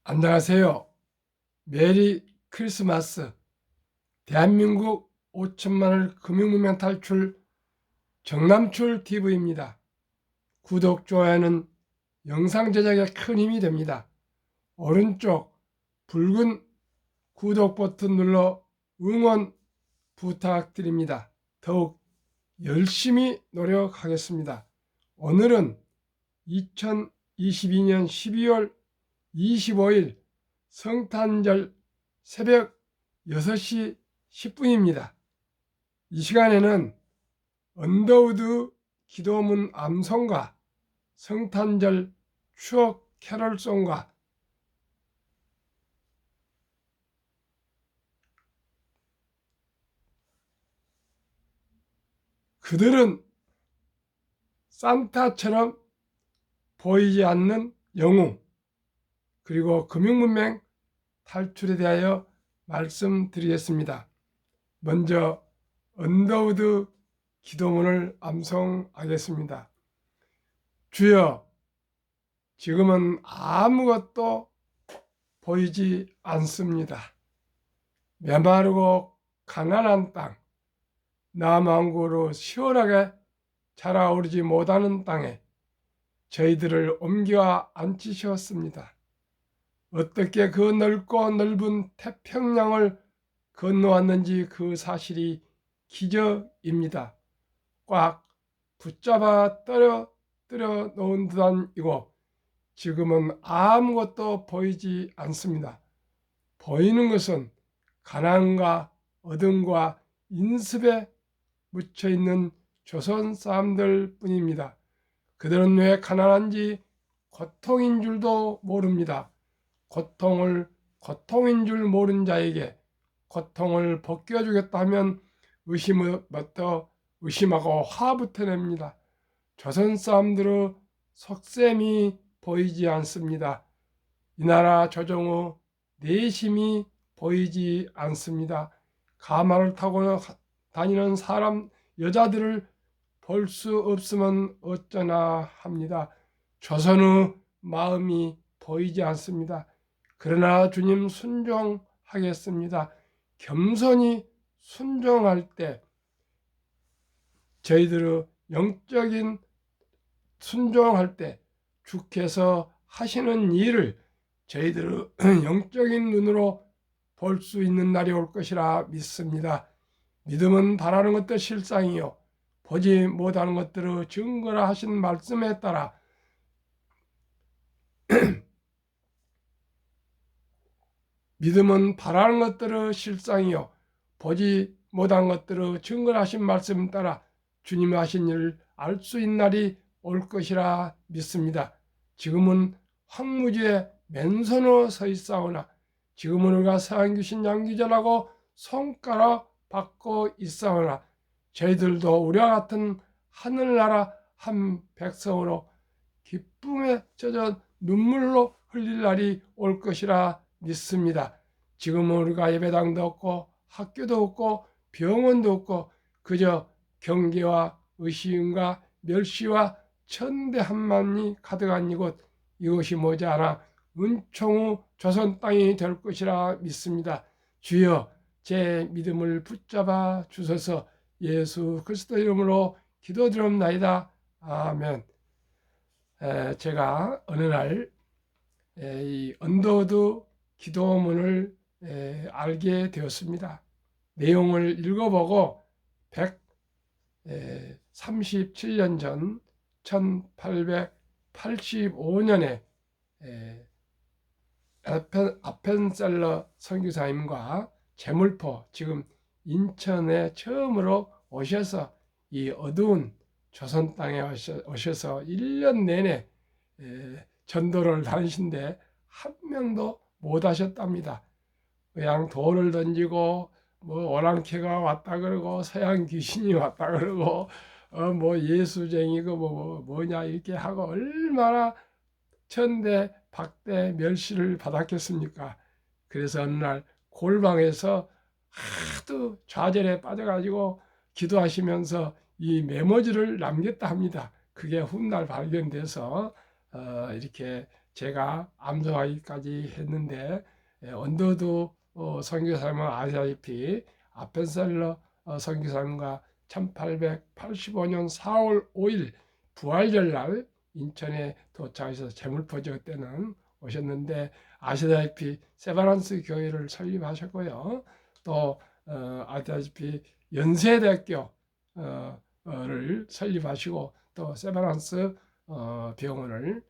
안녕하세요. 메리 크리스마스. 대한민국 5천만을 금융무명 탈출 정남출 TV입니다. 구독, 좋아요는 영상 제작에 큰 힘이 됩니다. 오른쪽 붉은 구독 버튼 눌러 응원 부탁드립니다. 더욱 열심히 노력하겠습니다. 오늘은 2022년 12월 25일 성탄절 새벽 6시 10분입니다. 이 시간에는 언더우드 기도문 암송과 성탄절 추억 캐럴송과 그들은 산타처럼 보이지 않는 영웅, 그리고 금융문맹 탈출에 대하여 말씀드리겠습니다. 먼저 언더우드 기도문을 암송하겠습니다. 주여, 지금은 아무것도 보이지 않습니다. 메마르고 가난한 땅, 남왕국으로 시원하게 자라오르지 못하는 땅에 저희들을 옮겨 앉히셨습니다. 어떻게 그 넓고 넓은 태평양을 건너왔는지 그 사실이 기적입니다. 꽉 붙잡아 떨어 놓은 듯한 이곳, 지금은 아무것도 보이지 않습니다. 보이는 것은 가난과 어둠과 인습에 묻혀있는 조선 사람들 뿐입니다. 그들은 왜 가난한지 고통인 줄도 모릅니다. 고통인 줄 모른 자에게 고통을 벗겨주겠다 하면 의심부터 의심하고 화부터 냅니다. 조선 사람들의 속셈이 보이지 않습니다. 이 나라 조정의 내심이 보이지 않습니다. 가마를 타고 다니는 사람 여자들을 볼 수 없으면 어쩌나 합니다. 조선의 마음이 보이지 않습니다. 그러나 주님 순종하겠습니다. 겸손히 순종할 때 저희들의 영적인 순종할 때 주께서 하시는 일을 저희들의 영적인 눈으로 볼 수 있는 날이 올 것이라 믿습니다. 믿음은 바라는 것도 실상이요 보지 못하는 것들의 증거라 하신 말씀에 따라 믿음은 바라는 것들의 실상이요 보지 못한 것들의 증거라 하신 말씀에 따라 주님이 하신 일을 알 수 있는 날이 올 것이라 믿습니다. 지금은 황무지에 맨손으로 서 있사오나 지금은 우리가 서한귀신 양귀절하고 손가락 받고 있사오나 저희들도 우리와 같은 하늘나라 한 백성으로 기쁨에 젖어 눈물로 흘릴 날이 올 것이라 믿습니다. 지금은 우리가 예배당도 없고 학교도 없고 병원도 없고 그저 경계와 의심과 멸시와 천대한만이 가득한 이곳이 머지않아 은총의 조선 땅이 될 것이라 믿습니다. 주여, 제 믿음을 붙잡아 주소서. 예수 그리스도 이름으로 기도드립나이다. 아멘. 제가 어느 날 이 언더우드 기도문을 알게 되었습니다. 내용을 읽어보고 137년 전 1885년에 아펜셀러 선교사님과 제물포, 지금 인천에 처음으로 오셔서 이 어두운 조선 땅에 오셔서 1년 내내 전도를 다니신데 한 명도 못 하셨답니다. 그냥 돌을 던지고 뭐 오랑캐가 왔다 그러고 서양 귀신이 왔다 그러고 뭐 예수쟁이고 뭐냐 이렇게 하고 얼마나 천대 박대 멸시를 받았겠습니까? 그래서 어느 날 골방에서 하도 좌절에 빠져가지고 기도하시면서 이 메모지를 남겼다 합니다. 그게 훗날 발견돼서 이렇게 제가 암송하기까지 했는데 언더도 선교사님은 아시다시피 아펜셀러 선교사님과 1885년 4월 5일 부활절날 인천에 도착해서 제물포지 때는 오셨는데 아시다시피 세바란스 교회를 설립하셨고요. 또 아시다시피 연세대학교 를 설립하시고 또 세바란스 병원을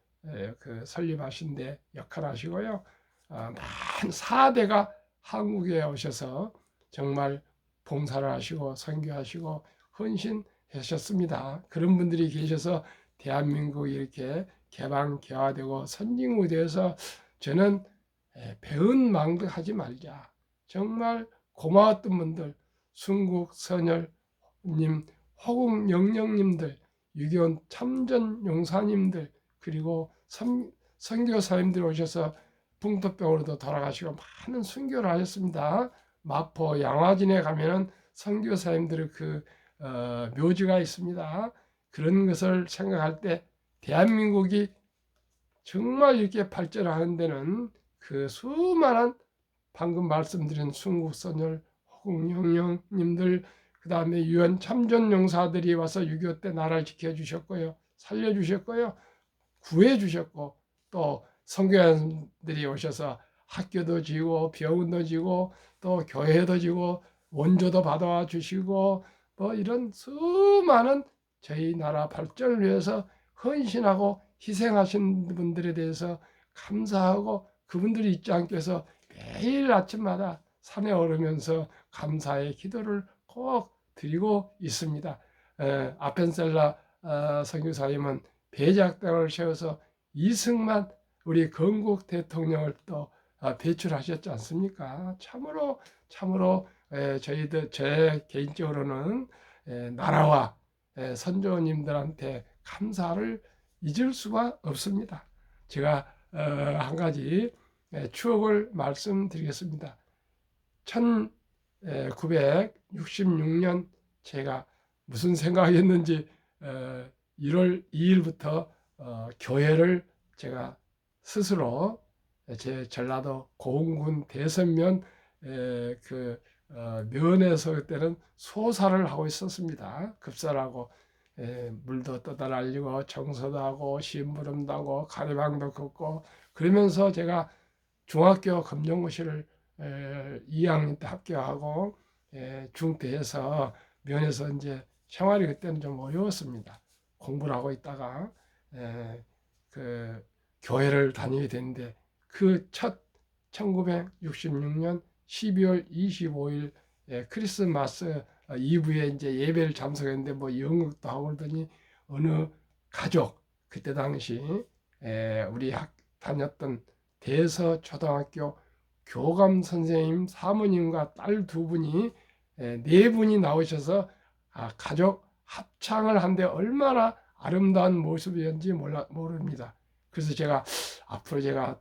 설립하신 데 역할하시고요. 많은 4대가 한국에 오셔서 정말 봉사를 하시고 선교하시고 헌신하셨습니다. 그런 분들이 계셔서 대한민국이 이렇게 개방 개화되고 선진국되어서 저는 배은망덕하지 말자. 정말 고마웠던 분들 순국 선열님, 허국 영령님들, 유교원 참전 용사님들, 그리고 선교사님들 오셔서 풍토병으로도 돌아가시고 많은 순교를 하셨습니다. 마포 양화진에 가면은 선교사님들의 묘지가 있습니다. 그런 것을 생각할 때 대한민국이 정말 이렇게 발전하는 데는 그 수많은 방금 말씀드린 순국선열, 허국영령님들, 그 다음에 유엔 참전용사들이 와서 6.25 때 나라를 지켜주셨고요. 살려주셨고요. 구해주셨고 또 선교사님들이 오셔서 학교도 지고 병원도 지고 또 교회도 지고 원조도 받아와 주시고 뭐 이런 수많은 저희 나라 발전을 위해서 헌신하고 희생하신 분들에 대해서 감사하고 그분들이 있지 않게 해서 매일 아침마다 산에 오르면서 감사의 기도를 꼭 드리고 있습니다. 아펜셀라 선교사님은 배작당을 세워서 이승만 우리 건국 대통령을 또 배출하셨지 않습니까? 참으로 저희들 제 개인적으로는 나라와 선조님들한테 감사를 잊을 수가 없습니다. 제가 한 가지 추억을 말씀드리겠습니다. 1966년 제가 무슨 생각이었는지 1월 2일부터 교회를 제가 스스로 제 전라도 고흥군 대선면 면에서 그때는 소사를 하고 있었습니다. 급사하고 물도 떠다 날리고 청소도 하고 심부름도 하고 가래방도 걷고 그러면서 제가 중학교 검정고시를 2학년 때 합격하고 중퇴해서 면에서 이제 생활이 그때는 좀 어려웠습니다. 공부를 하고 있다가 교회를 다니게 됐는데 그 첫 1966년 12월 25일 크리스마스 이브에 이제 예배를 참석했는데 뭐 연극도 하고 그러더니 어느 가족 그때 당시 우리 다녔던 대서초등학교 교감 선생님 사모님과 딸 2분이 4분이 나오셔서 가족 합창을 한데 얼마나 아름다운 모습이었는지 모릅니다. 그래서 제가 앞으로 제가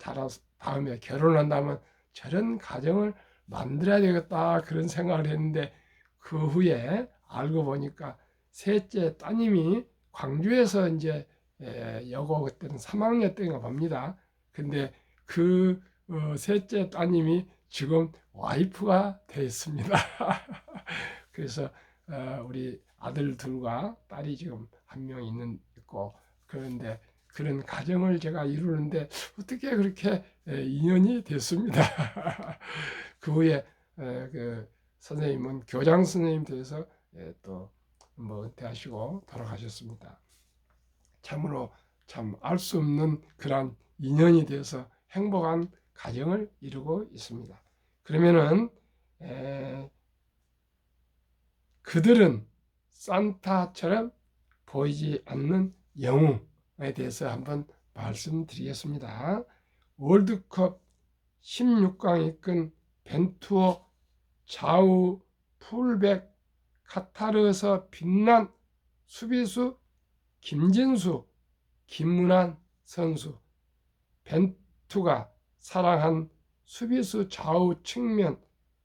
다음에 결혼한다면 저런 가정을 만들어야 되겠다 그런 생각을 했는데 그 후에 알고 보니까 셋째 따님이 광주에서 이제 여고 그때는 3학년 때인가 봅니다. 근데 그 셋째 따님이 지금 와이프가 되었습니다. 그래서 우리 아들 둘과 딸이 지금 한 명 있고 그런데 그런 가정을 제가 이루는데 어떻게 그렇게 인연이 됐습니다. 그 후에 그 선생님은 교장 선생님 돼서 또 뭐 은퇴하시고 돌아가셨습니다. 참으로 참 알 수 없는 그런 인연이 돼서 행복한 가정을 이루고 있습니다. 그러면은 그들은 산타처럼 보이지 않는 영웅에 대해서 한번 말씀드리겠습니다. 월드컵 16강 이끈 벤투어 좌우 풀백 카타르에서 빛난 수비수 김진수, 김문환 선수, 벤투가 사랑한 수비수 좌우 측면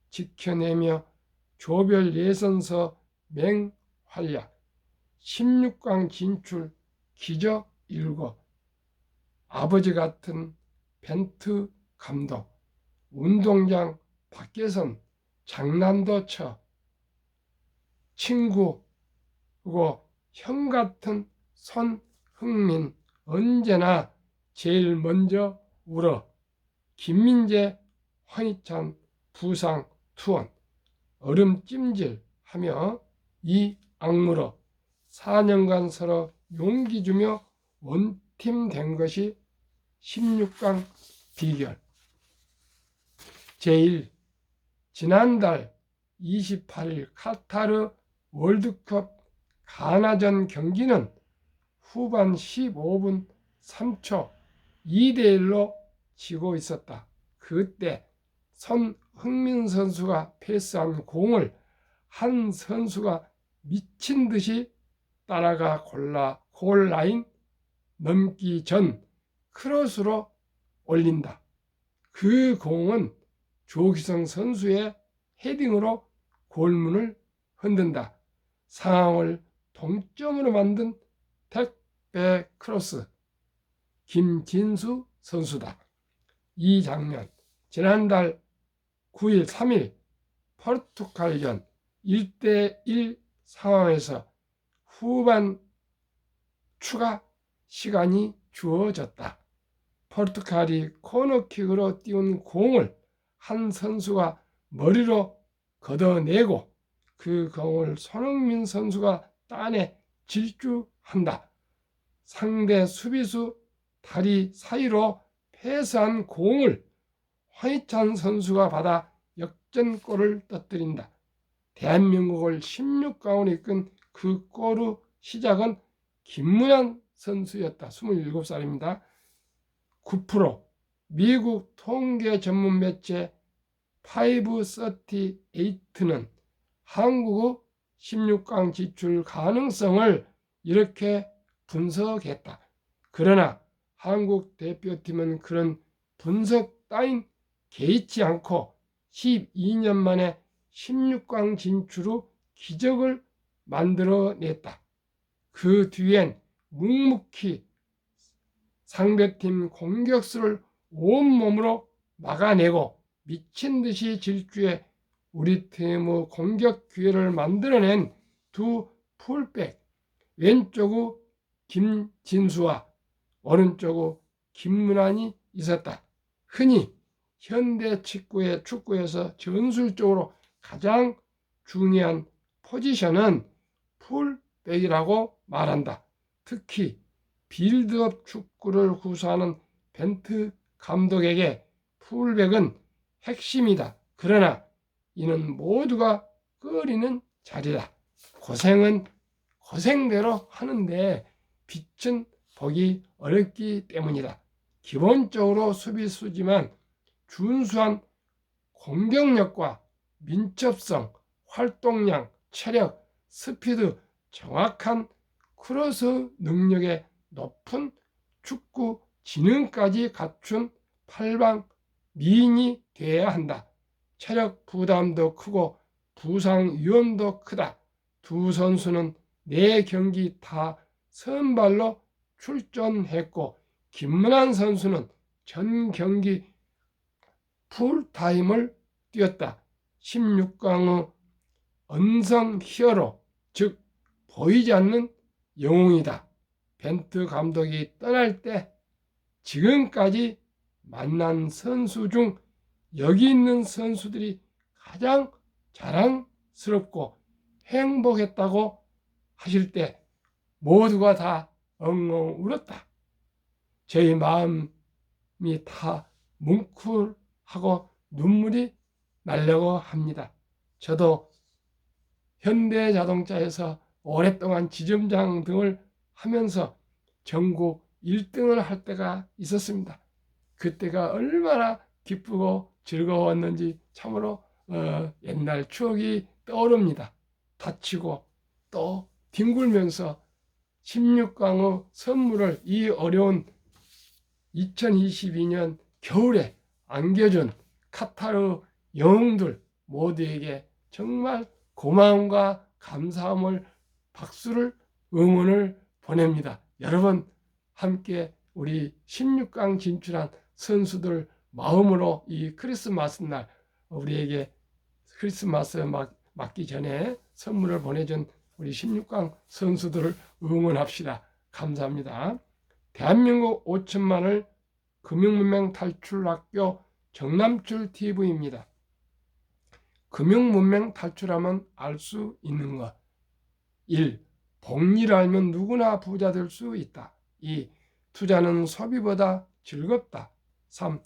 지켜내며 조별 예선서 맹활약, 16강 진출 기적 일고 아버지 같은 벤트 감독, 운동장 밖에선 장난도 쳐, 친구, 그리고 형 같은 손흥민 언제나 제일 먼저 울어. 김민재, 황희찬 부상 투혼, 얼음찜질하며 이 악물어 4년간 서로 용기 주며 원팀 된 것이 16강 비결. 제1. 지난달 28일 카타르 월드컵 가나전 경기는 후반 15분 3초 2대1로 지고 있었다. 그때 손흥민 선수가 패스한 공을 한 선수가 미친 듯이 따라가 골라인 넘기 전 크로스로 올린다. 그 공은 조기성 선수의 헤딩으로 골문을 흔든다. 상황을 동점으로 만든 택배 크로스, 김진수 선수다. 이 장면, 지난달 9일 3일 포르투갈전 1대1 상황에서 후반 추가 시간이 주어졌다. 포르투갈이 코너킥으로 띄운 공을 한 선수가 머리로 걷어내고 그 공을 손흥민 선수가 따내 질주한다. 상대 수비수 다리 사이로 패스한 공을 황희찬 선수가 받아 역전골을 터뜨린다. 대한민국을 16강으로 이끈 그 골의 시작은 김문환 선수였다. 27살입니다. 9% 미국 통계 전문 매체 538는 한국의 16강 진출 가능성을 이렇게 분석했다. 그러나 한국 대표팀은 그런 분석 따윈 개의치 않고 12년 만에 16강 진출후 기적을 만들어냈다. 그 뒤엔 묵묵히 상대팀 공격수를 온몸으로 막아내고 미친듯이 질주해 우리 팀의 공격 기회를 만들어낸 두 풀백, 왼쪽의 김진수와 오른쪽의 김문환이 있었다. 흔히 현대 축구에서 전술적으로 가장 중요한 포지션은 풀백이라고 말한다. 특히 빌드업 축구를 구사하는 벤트 감독에게 풀백은 핵심이다. 그러나 이는 모두가 꺼리는 자리다. 고생은 고생대로 하는데 빛은 보기 어렵기 때문이다. 기본적으로 수비수지만 준수한 공격력과 민첩성, 활동량, 체력, 스피드, 정확한 크로스 능력의 높은 축구 지능까지 갖춘 팔방 미인이 되어야 한다. 체력 부담도 크고 부상 위험도 크다. 두 선수는 4경기 다 선발로 출전했고 김문환 선수는 전 경기 풀타임을 뛰었다. 16강의 언성 히어로, 즉 보이지 않는 영웅이다. 벤트 감독이 떠날 때 지금까지 만난 선수 중 여기 있는 선수들이 가장 자랑스럽고 행복했다고 하실 때 모두가 다 엉엉 울었다. 저희 마음이 다 뭉클하고 눈물이 나려고 합니다. 저도 현대자동차에서 오랫동안 지점장 등을 하면서 전국 1등을 할 때가 있었습니다. 그때가 얼마나 기쁘고 즐거웠는지 참으로 옛날 추억이 떠오릅니다. 다치고 또 뒹굴면서 16강의 선물을 이 어려운 2022년 겨울에 안겨준 카타르 영웅들 모두에게 정말 고마움과 감사함을 박수를 응원을 보냅니다. 여러분 함께 우리 16강 진출한 선수들 마음으로 이 크리스마스 날 우리에게 크리스마스 맞기 전에 선물을 보내준 우리 16강 선수들을 응원합시다. 감사합니다. 대한민국 5천만을 금융문명 탈출학교 정남출TV입니다. 금융문명 탈출하면 알 수 있는 것. 1. 복리를 알면 누구나 부자 될 수 있다. 2. 투자는 소비보다 즐겁다. 3.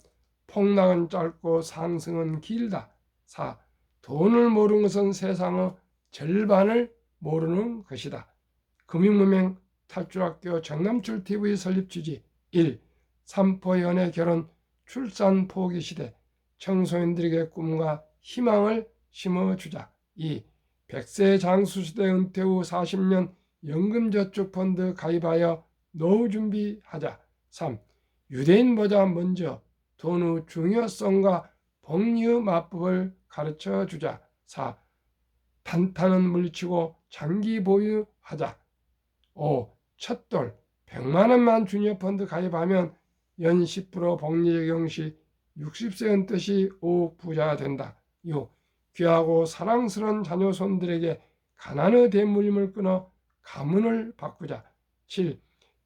폭락은 짧고 상승은 길다. 4. 돈을 모르는 것은 세상의 절반을 모르는 것이다. 금융문명 탈출학교 정남출TV 설립 취지. 1. 삼포 연애 결혼 출산 포기 시대 청소년들에게 꿈과 희망을 심어주자. 2. 100세 장수시대 은퇴 후 40년 연금저축펀드 가입하여 노후 준비하자. 3. 유대인보다 먼저 돈의 중요성과 복리의 맞법을 가르쳐주자. 4. 단타는 물리치고 장기 보유하자. 5. 첫돌 100만원만 주니어펀드 가입하면 연 10% 복리 적용 시 60세 은퇴 시 5억 부자 된다. 6. 귀하고 사랑스러운 자녀 손들에게 가난의 대물림을 끊어 가문을 바꾸자. 7.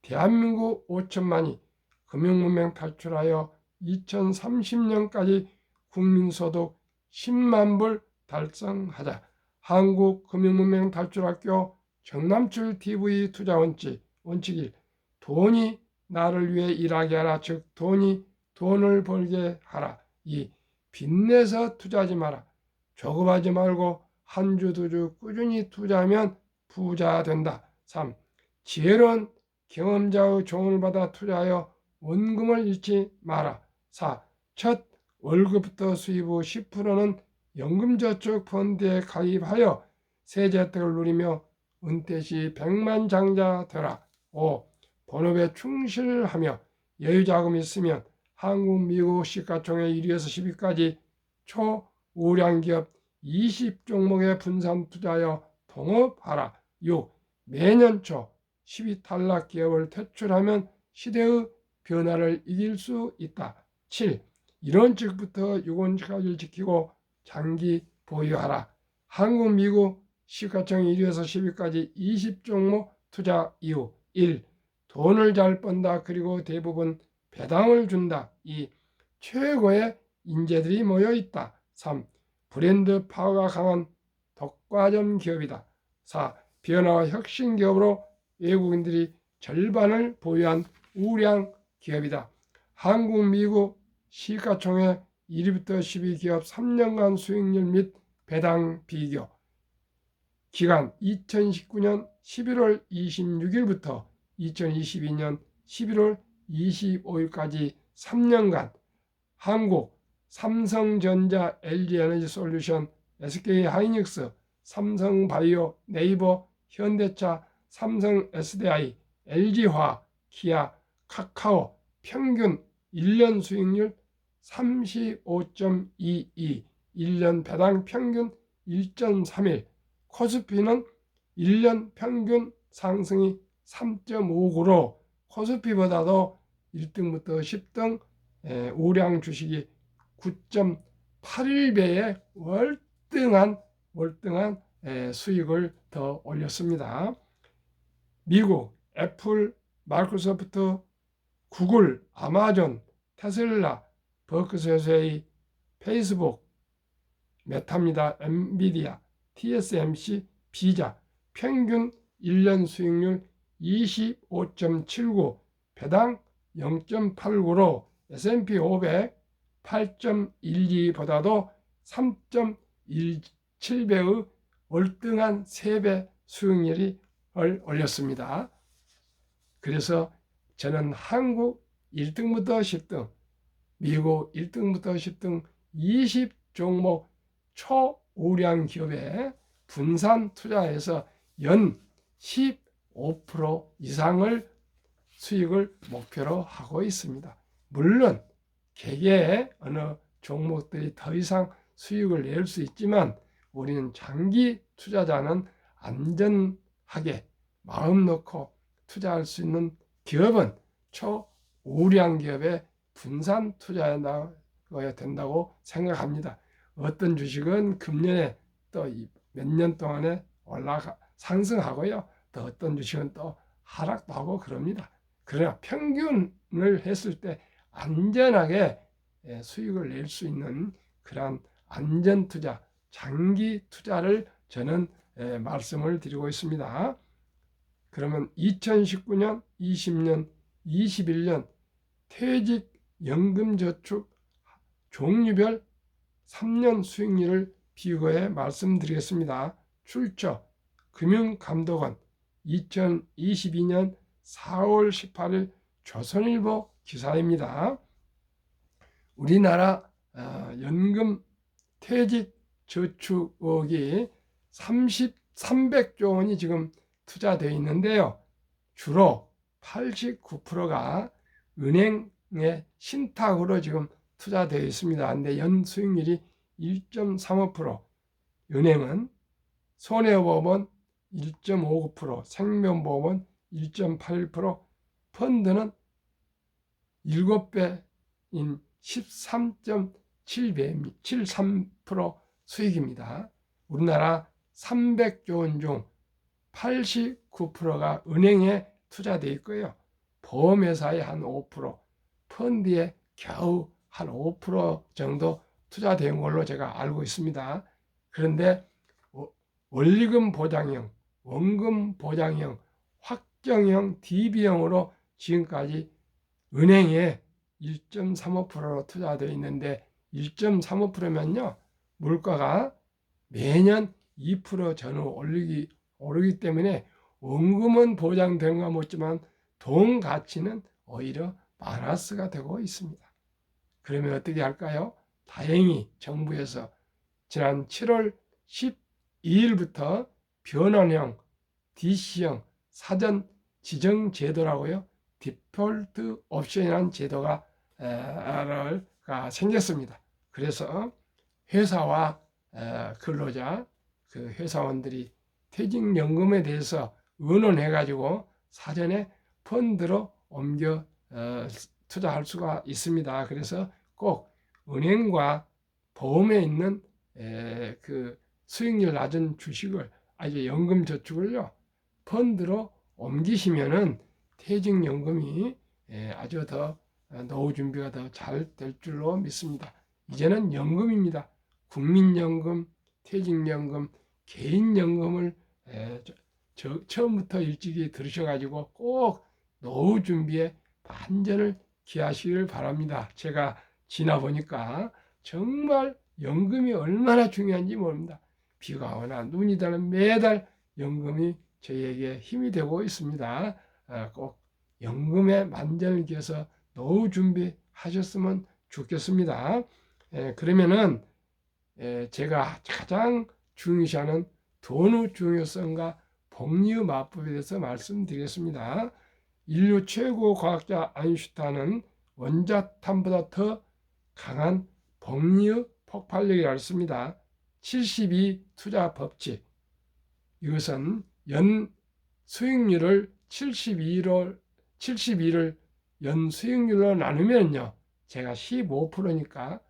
대한민국 5천만이 금융문명 탈출하여 2030년까지 국민소득 10만 불 달성하자. 한국금융문명 탈출학교 정남출TV 투자원칙. 원칙 1. 돈이 나를 위해 일하게 하라. 즉 돈이 돈을 벌게 하라. 2. 빚내서 투자하지 마라. 조급하지 말고 한 주 두 주 꾸준히 투자하면 부자 된다. 3. 지혜로운 경험자의 조언을 받아 투자하여 원금을 잃지 마라. 4. 첫 월급부터 수입 후 10%는 연금저축펀드에 가입하여 세제 혜택을 누리며 은퇴 시 백만장자 되라. 5. 본업에 충실하며 여유자금이 있으면 한국, 미국 시가총액 1위에서 10위까지 초우량기업 20종목에 분산 투자하여 동업하라. 6. 매년 초 10위 탈락 기업을 퇴출하면 시대의 변화를 이길 수 있다. 7. 1원칙부터 6원칙까지를 지키고 장기 보유하라. 한국, 미국 시가총액 1위에서 10위까지 20종목 투자 이유. 1. 돈을 잘 번다. 그리고 대부분 배당을 준다. 2. 최고의 인재들이 모여 있다. 3. 브랜드 파워가 강한 독과점 기업이다. 4. 변화와 혁신 기업으로 외국인들이 절반을 보유한 우량 기업이다. 한국, 미국 시가총액 1위부터 10위 기업 3년간 수익률 및 배당 비교. 기간 2019년 11월 26일부터 2022년 11월 25일까지 3년간 한국 삼성전자, LG에너지솔루션, SK하이닉스, 삼성바이오, 네이버, 현대차, 삼성 SDI, LG화학, 기아, 카카오 평균 1년 수익률 35.22, 1년 배당 평균 1.31, 코스피는 1년 평균 상승이 3.59로 코스피보다도 1등부터 10등 우량 주식이 9.81배의 월등한 수익을 더 올렸습니다. 미국 애플, 마이크로소프트, 구글, 아마존, 테슬라, 버크셔의 페이스북, 메타입니다. 엔비디아, TSMC, 비자 평균 1년 수익률 25.79, 배당 0.89로 S&P 500 8.12보다도 3.17배의 월등한 3배 수익률을 올렸습니다. 그래서 저는 한국 1등부터 10등, 미국 1등부터 10등 20종목 초우량 기업에 분산 투자해서 연 15% 이상을 수익을 목표로 하고 있습니다. 물론 개개의 어느 종목들이 더 이상 수익을 낼 수 있지만 우리는 장기 투자자는 안전하게 마음 놓고 투자할 수 있는 기업은 우량 기업에 분산 투자해야 된다고 생각합니다. 어떤 주식은 금년에 또 몇 년 동안에 상승하고요. 또 어떤 주식은 또 하락도 하고 그럽니다. 그러나 평균을 했을 때 안전하게 수익을 낼 수 있는 그러한 안전 투자, 장기 투자를 저는 말씀을 드리고 있습니다. 그러면 2019년, 20년, 21년 퇴직연금저축 종류별 3년 수익률을 비교해 말씀드리겠습니다. 출처 금융감독원 2022년 4월 18일 조선일보 기사입니다. 우리나라 연금 퇴직 저축억이 300조 원이 지금 투자되어 있는데요. 주로 89%가 은행의 신탁으로 지금 투자되어 있습니다. 근데 연 수익률이 1.35%, 은행은, 손해보험은 1.59%, 생명보험은 1.81%, 펀드는 7배인 13.73% 수익입니다. 우리나라 300조 원 중 89%가 은행에 투자되어 있고요. 보험회사에 한 5%, 펀드에 겨우 한 5% 정도 투자된 걸로 제가 알고 있습니다. 그런데 원리금 보장형, 원금 보장형, 확정형, DB형으로 지금까지 은행에 1.35%로 투자되어 있는데 1.35%면요. 물가가 매년 2% 전후 오르기 때문에 원금은 보장된 것 못지만 돈 가치는 오히려 마이너스가 되고 있습니다. 그러면 어떻게 할까요? 다행히 정부에서 지난 7월 12일부터 변환형, DC형 사전 지정 제도라고요. 디폴트 옵션이라는 제도가 생겼습니다. 그래서 회사와 근로자, 그 회사원들이 퇴직연금에 대해서 의논해가지고 사전에 펀드로 옮겨 투자할 수가 있습니다. 그래서 꼭 은행과 보험에 있는 그 수익률 낮은 주식을, 아주 연금저축을요, 펀드로 옮기시면은 퇴직연금이 아주 더 노후 준비가 더 잘 될 줄로 믿습니다. 이제는 연금입니다. 국민연금, 퇴직연금, 개인연금을 처음부터 일찍이 들으셔가지고 꼭 노후 준비에 반전을 기하시길 바랍니다. 제가 지나보니까 정말 연금이 얼마나 중요한지 모릅니다. 비가 오나 눈이 오나 매달 연금이 저희에게 힘이 되고 있습니다. 꼭 연금에 만전을 기해서 노후 준비하셨으면 좋겠습니다. 그러면은 제가 가장 중요시하는 돈의 중요성과 복리의 마법에 대해서 말씀드리겠습니다. 인류 최고 과학자 아인슈타인은 원자탄보다 더 강한 복리의 폭발력이라고 했습니다. 72 투자 법칙, 이것은 연 수익률을 72를 연 수익률로 나누면요, 제가 15%니까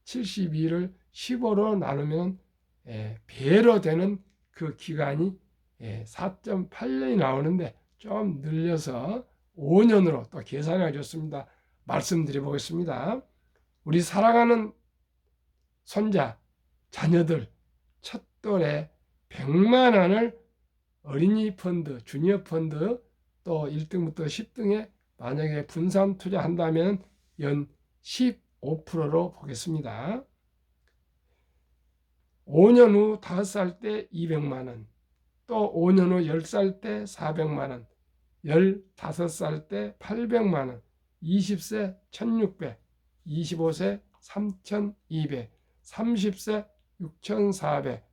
72를 15로 나누면 배로 되는 그 기간이 4.8년이 나오는데 좀 늘려서 5년으로 또 계산해 줬습니다. 말씀드려 보겠습니다. 우리 사랑하는 손자, 자녀들 첫 돌에 100만 원을 어린이 펀드, 주니어 펀드 또 1등부터 10등에 만약에 분산 투자한다면 연 15%로 보겠습니다. 5년 후 5살 때 200만 원, 또 5년 후 10살 때 400만 원, 15살 때 800만 원, 20세 1600, 25세 3200, 30세 6400,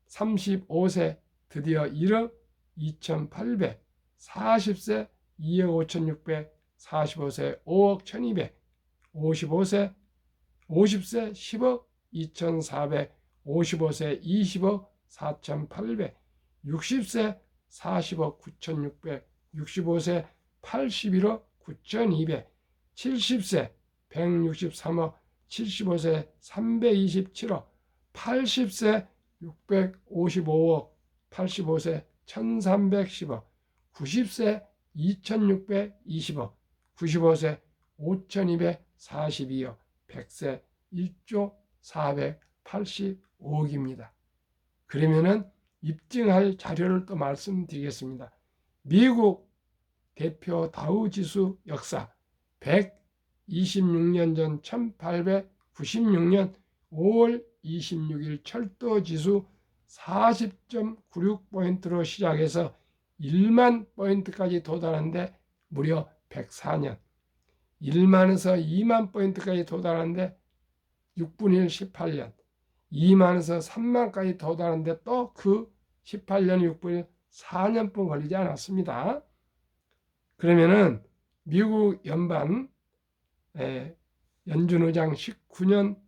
35세 드디어 1억 2800, 40세 2억 5600, 45세 5억 1200, 50세 10억 2400, 55세 20억 4800, 60세 40억 9600, 65세 81억 9,200, 70세 163억, 75세 327억, 80세 655억, 85세 1310억, 90세 2620억, 95세 5242억, 100세 1조 485억입니다. 그러면은 입증할 자료를 또 말씀드리겠습니다. 미국 대표 다우지수 역사 126년 전 1896년 5월 26일 철도지수 40.96포인트로 시작해서 1만 포인트까지 도달하는데 무려 104년, 1만에서 2만 포인트까지 도달하는데 6분의 1 18년, 2만에서 3만까지 도달하는데 또 그 18년 6분의 1 4년뿐 걸리지 않았습니다. 그러면은 미국 연방 연준의장 19년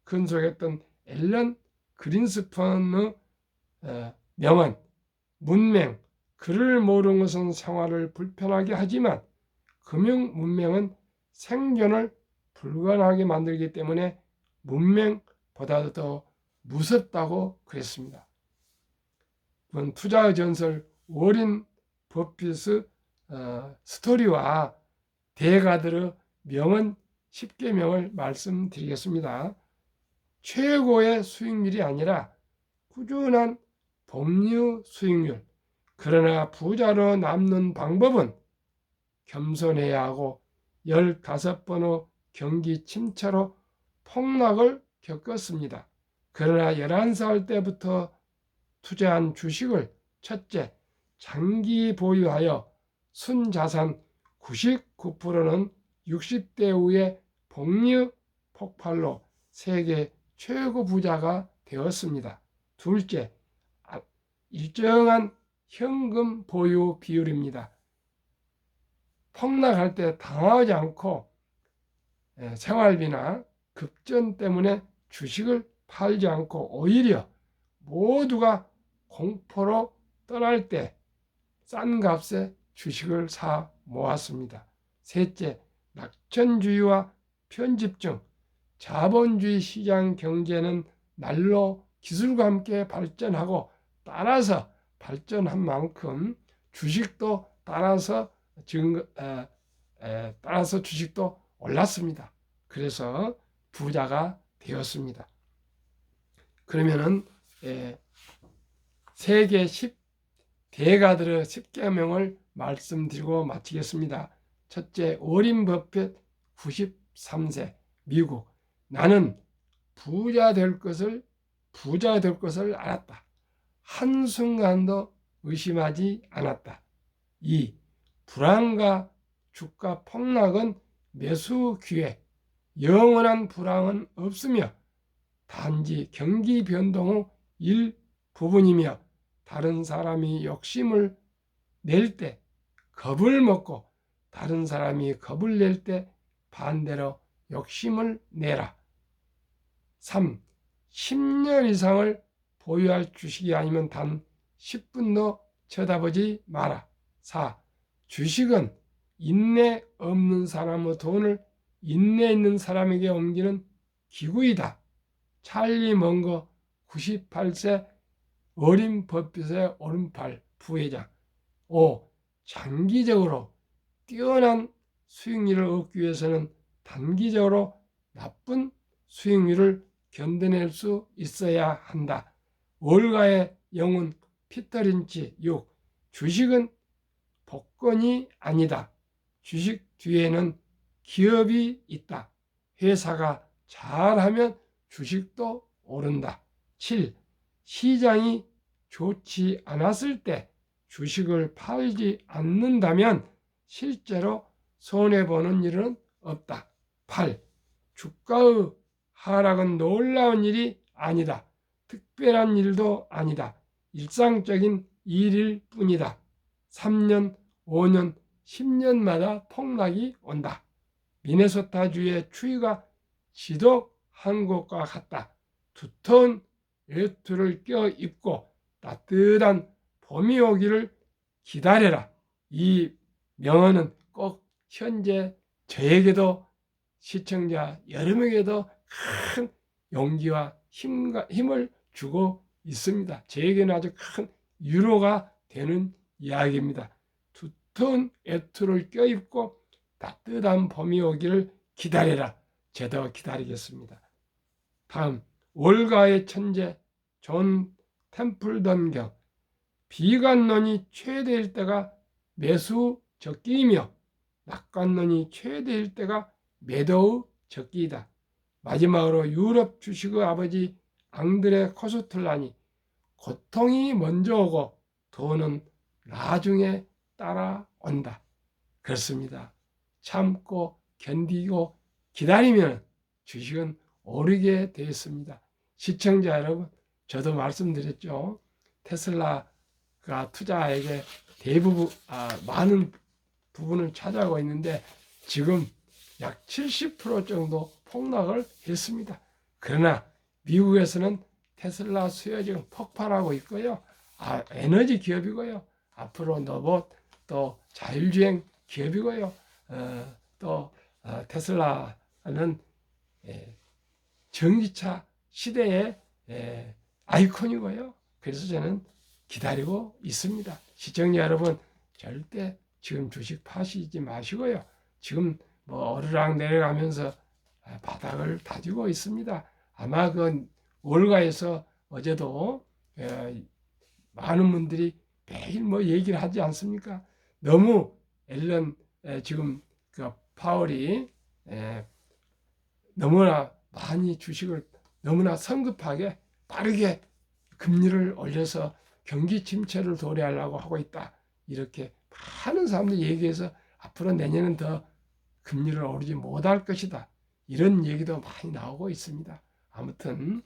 근속했던 앨런 그린스펀의 명언, 문명, 글을 모르는 것은 생활을 불편하게 하지만 금융 문명은 생존을 불가능하게 만들기 때문에 문명보다도 더 무섭다고 그랬습니다. 그건 투자의 전설 워린 버핏의 스토리와 대가들의 명언 10개명을 말씀드리겠습니다. 최고의 수익률이 아니라 꾸준한 복리 수익률, 그러나 부자로 남는 방법은 겸손해야 하고 15번의 경기 침체로 폭락을 겪었습니다. 그러나 11살 때부터 투자한 주식을 첫째, 장기 보유하여 순자산 99%는 60대 후에 복리 폭발로 세계 최고 부자가 되었습니다. 둘째, 일정한 현금 보유 비율입니다. 폭락할 때 당하지 않고 생활비나 급전 때문에 주식을 팔지 않고 오히려 모두가 공포로 떠날 때 싼 값에 주식을 사 모았습니다. 셋째, 낙천주의와 편집증, 자본주의 시장 경제는 날로 기술과 함께 발전하고 따라서 발전한 만큼 주식도 따라서 주식도 올랐습니다. 그래서 부자가 되었습니다. 그러면은 세계 10대가들의 10개명을 말씀드리고 마치겠습니다. 첫째, 워린 버핏 93세 미국. 나는 부자 될 것을 알았다. 한순간도 의심하지 않았다. 2. 불황과 주가 폭락은 매수 기회, 영원한 불황은 없으며 단지 경기 변동 후 일부분이며 다른 사람이 욕심을 낼 때 겁을 먹고 다른 사람이 겁을 낼 때 반대로 욕심을 내라. 3. 10년 이상을 보유할 주식이 아니면 단 10분도 쳐다보지 마라. 4. 주식은 인내 없는 사람의 돈을 인내 있는 사람에게 옮기는 기구이다. 찰리 먼거 98세 워린 버핏의 오른팔 부회장. 5. 장기적으로 뛰어난 수익률을 얻기 위해서는 단기적으로 나쁜 수익률을 견뎌낼 수 있어야 한다. 월가의 영혼 피터 린치. 6. 주식은 복권이 아니다. 주식 뒤에는 기업이 있다. 회사가 잘하면 주식도 오른다. 7. 시장이 좋지 않았을 때 주식을 팔지 않는다면 실제로 손해보는 일은 없다. 8. 주가의 하락은 놀라운 일이 아니다. 특별한 일도 아니다. 일상적인 일일 뿐이다. 3년, 5년, 10년마다 폭락이 온다. 미네소타주의 추위가 지독한 것과 같다. 두터운 외투를 껴입고 따뜻한 봄이 오기를 기다려라. 이 명언은 꼭 현재 저에게도 시청자 여러분에게도 큰 용기와 힘을 주고 있습니다. 저에게는 아주 큰 위로가 되는 이야기입니다. 두터운 외투를 껴입고 따뜻한 봄이 오기를 기다려라. 저도 기다리겠습니다. 다음, 월가의 천재 존 템플던경. 비관론이 최대일 때가 매수 적기이며 낙관론이 최대일 때가 매도의 적기이다. 마지막으로 유럽 주식의 아버지 앙드레 코스툴란이 고통이 먼저 오고 돈은 나중에 따라온다. 그렇습니다. 참고 견디고 기다리면 주식은 오르게 되어 있습니다. 시청자 여러분, 저도 말씀드렸죠. 테슬라가 투자에게 대부분 많은 부분을 차지하고 있는데 지금 약 70% 정도 폭락을 했습니다. 그러나 미국에서는 테슬라 수요가 폭발하고 있고요. 에너지 기업이고요. 앞으로 로봇 또 자율주행 기업이고요. 또 테슬라는 전기차 시대의 아이콘이고요. 그래서 저는 기다리고 있습니다. 시청자 여러분, 절대 지금 주식 파시지 마시고요. 지금 뭐 오르락 내려가면서 바닥을 다지고 있습니다. 아마 그 월가에서 어제도 많은 분들이 매일 뭐 얘기를 하지 않습니까? 너무 앨런 지금 그 파월이 너무나 많이 주식을 너무나 성급하게 빠르게 금리를 올려서 경기 침체를 도래하려고 하고 있다. 이렇게 많은 사람들이 얘기해서 앞으로 내년은 더 금리를 오르지 못할 것이다. 이런 얘기도 많이 나오고 있습니다. 아무튼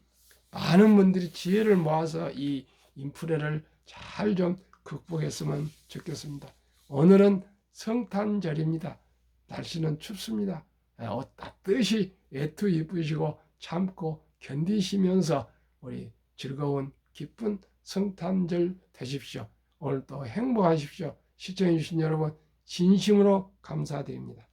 많은 분들이 지혜를 모아서 이 인플레를 잘 좀 극복했으면 좋겠습니다. 오늘은 성탄절입니다. 날씨는 춥습니다. 옷 따뜻이 외투 입으시고 참고 견디시면서 우리 즐거운 기쁜 성탄절 되십시오. 오늘도 행복하십시오. 시청해 주신 여러분 진심으로 감사드립니다.